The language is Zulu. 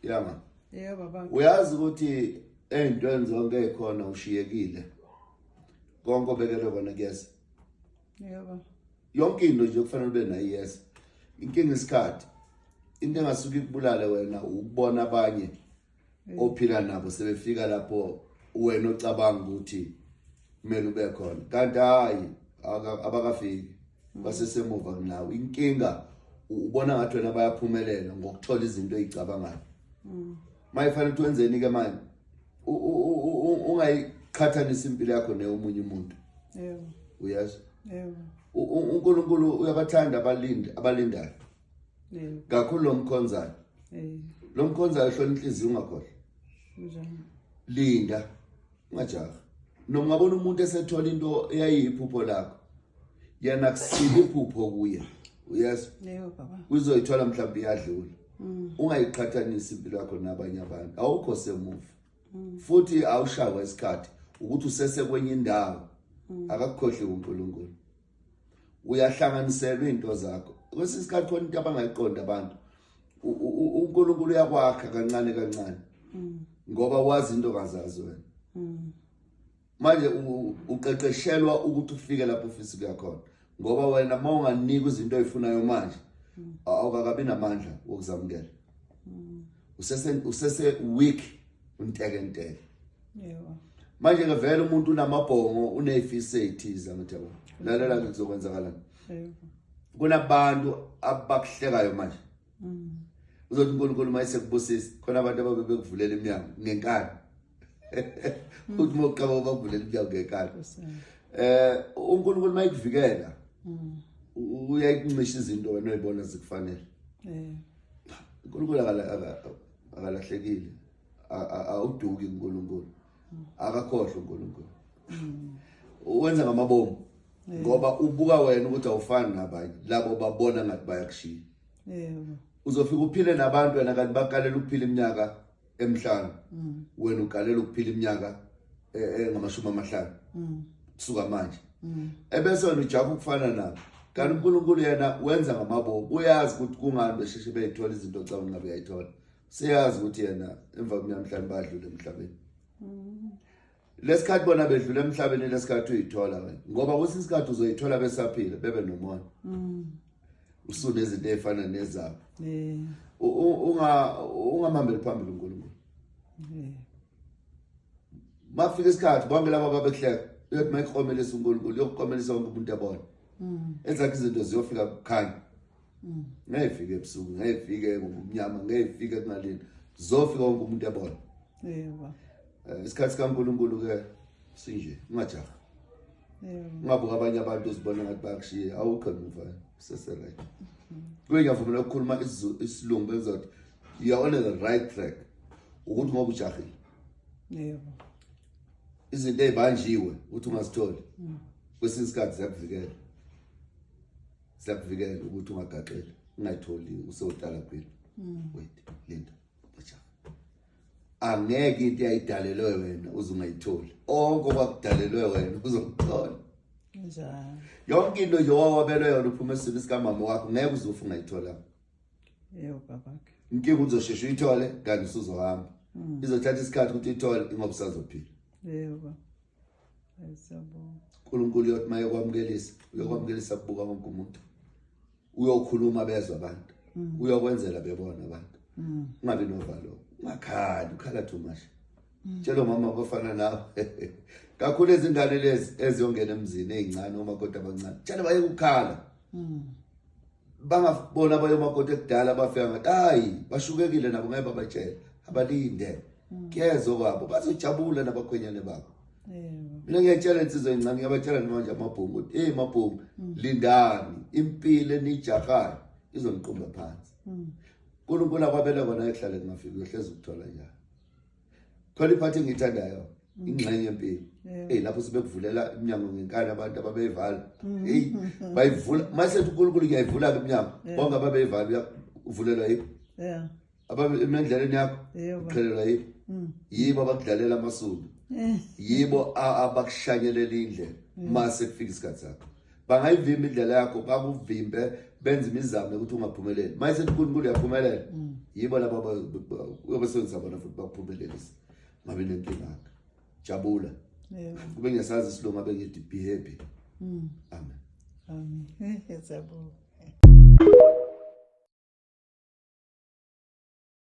Yama. Yebo baba. Uyazi ukuthi ey'ntweni zonke ekhona ushiyekile. Konke obekele kona kuyeza. Yebo. Yonke into nje kufanele ube nayo yes. Inkinga isikhathi. Into engasuka ikubulale wena ukubona abanye ophila nabo sebefika lapho wena ocabanga ukuthi kumele ube khona. Kanti hayi abakafiki. Basesemuva kunawe. Inkinga ubona ngathi wena bayaphumelela ngokuthola izinto ezicabangayo. Mayifanele ukuthi wenzeni ke manje? Ungayiqhathanisa impilo yakho neyomunye umuntu. Yebo. Uyazi? Yebo. uNkulunkulu uyabathanda abalindayo. Yebo. Kakhulu lomkhonzayo. Lomkhonzayo hlola inhliziyo ungakhohlwa. Njani? Linda ungajaha. Noma ngabona umuntu esethola into eyayiyiphupho lakho. Yena kusile iphupho kuye. Uyazi? Yebo baba. Uzoyithola mhlawumbe iyadlula. Ungayiqhathanisa impilo yakho nabanye abantu. Awukho semuva. Futhi awushawa isikhathi ukuthi usese kwenye indawo. Akakukhohle uNkulunkulu. Uyahlanganiselwa into zakho. Kwesinye isikhathi khona into abangayiqonda abantu. uNkulunkulu uyakwakha kancane kancane. Ngoba wazi into kazazi wena. Manje uqeqeshelwa ukuthi ufike lapho ufisa ukuya khona. Ngoba wena mawunganika izinto oyifunayo manje awukakabi namandla wokuzamukela. Usese weak untekenteke. Yebo. Manje ke vele umuntu unamabhongo unefiso ezithiza ngithaba. Lalela ngizokwenzakalana. Yebo. Kunabantu abakuhlekayo manje. Uzothi uNkulunkulu mayisekubusisa khona abantu ababekuvulela iminyango ngenkani. Uthi mokuqaba bavulela iminyango ngenkani. uNkulunkulu mayikuvikela. Uyayiqincisha izinto wena oyibona zikufanele. uNkulunkulu akalahlekile. Awuduki uNkulunkulu. Akakhohlwa uNkulunkulu. Wenza ngamabomu. Ngoba ubuka wena ukuthi awufani nabanye labo babona ngathi bayakushiya. Yebo. Uzofika uphile nabantu wena kanti bakalela ukuphila iminyaka emihlanu. Wena ukalela ukuphila iminyaka engama50. Kusuka manje. Ebese wena ujabu ukufana nabo. Kanti uNkulunkulu yena wenza ngamabomu. Uyazi ukuthi kungani besheshe beyithola izinto ocabanga ngabe uyayithola. Siyazi ukuthi yena emva kweminyaka badlule emhlabeni. Lesikhathi bona bedlule emhlabeni lesikhathi uyithola wena. Ngoba kwesinye isikhathi uzoyithola besaphila bebe nomoya. Usune izinto ezifana nezabo. Ungamambeli phambili uNkulunkulu. Mafika isikhathi bonke laba ababehleka uyothi mayikhomelisa uNkulunkulu yokukomelisa wonke umuntu ebona. Ezakhe izinto ziyofika kukhanya. Ngayifike ebusuku, ngayifike ngomnyama, ngayifike kungalini. Zofika wonke umuntu ebona. Yebo. Isikhathi kaNkulunkulu ke sinje ungajaha. Ungabuka abanye abantu uzibona ngathi bayakushiya awukho emuva seseright. Kuyavumela ukukhuluma isilungu bezothi you are on the right track. Ukuthi ngoba ujahile. Yebo. Izinto ezibanjiwe uthi ungazitholi. Kwesinye isikhathi ziyakuvikela. Ziyakuvikela ukuthi ungagaxeli, ungayitholi usewudala phela. Wait, Linda, bacha. Angeke into eyidalelwe wena uzungayitholi. Onke okwakudalelwe wena uzokuthola. Njani? Yonke into nje owabelwe yona uphuma esizini sikamama wakho ngeke uzofa ungayithola. Yebo babakhe. Inkinga uzosheshe uyithole kanti usuzohamba. Izothatha isikhathi ukuthi uyithole ingoba usazophila. Yebo. Ayisabona. uNkulunkulu uyothi maye uyokwamukelisa kubuka wonke umuntu. Uyokhuluma bezwe abantu. Uyokwenzela bebona abantu. Ungabi novalo. Ungakhali, ukhala too much. Tshelo mama bafana nawe. Kakhulu izingane lezi eziyongena emzini ezincane omakoti abancane. Tshela baye ukukhala. Bangabona baye omakoti ekudala bafika ngathi hayi bashukekile nabo ngeke babatshela. Abalinde. Kezo kwabo bazojabula nabakhwenyane babo. Mina ngiyatshela insizwe encane ngiyabatshela manje amabhungu ukuthi mabhungu lindani impilo enijahayo izoniqumba phansi. uNkulunkulu akwabela kona ehlale kungafiki uhlezi ukuthola njalo. Khona iphathi engithandayo ingxenye empilo. Lapho sibekuvulela iminyango ngenkani abantu ababeyivala. Bayivula mase uNkulunkulu uyayivula ke iminyango. Bonke ababeyivala uvulelwa yiphi? Ababe emendleleni yakho ukhelelwa yiphi? Yibo abakudlalela amasulu. Yibo abakushanyelela indlela mase kufika isikhathi sakho. Bangayivimba indlela yakho bakuvimbe benza imizamo ukuthi ungaphumeleli. Mayise uNkulunkulu uyaphumelela. Yibo laba ngoba senzabona futhi bakuphumelelisa ngabe nenkinga yakho jabula Yebo. kube ngiyasazi isilungu ngabe ngithi be happy amen Amen. Siyabonga.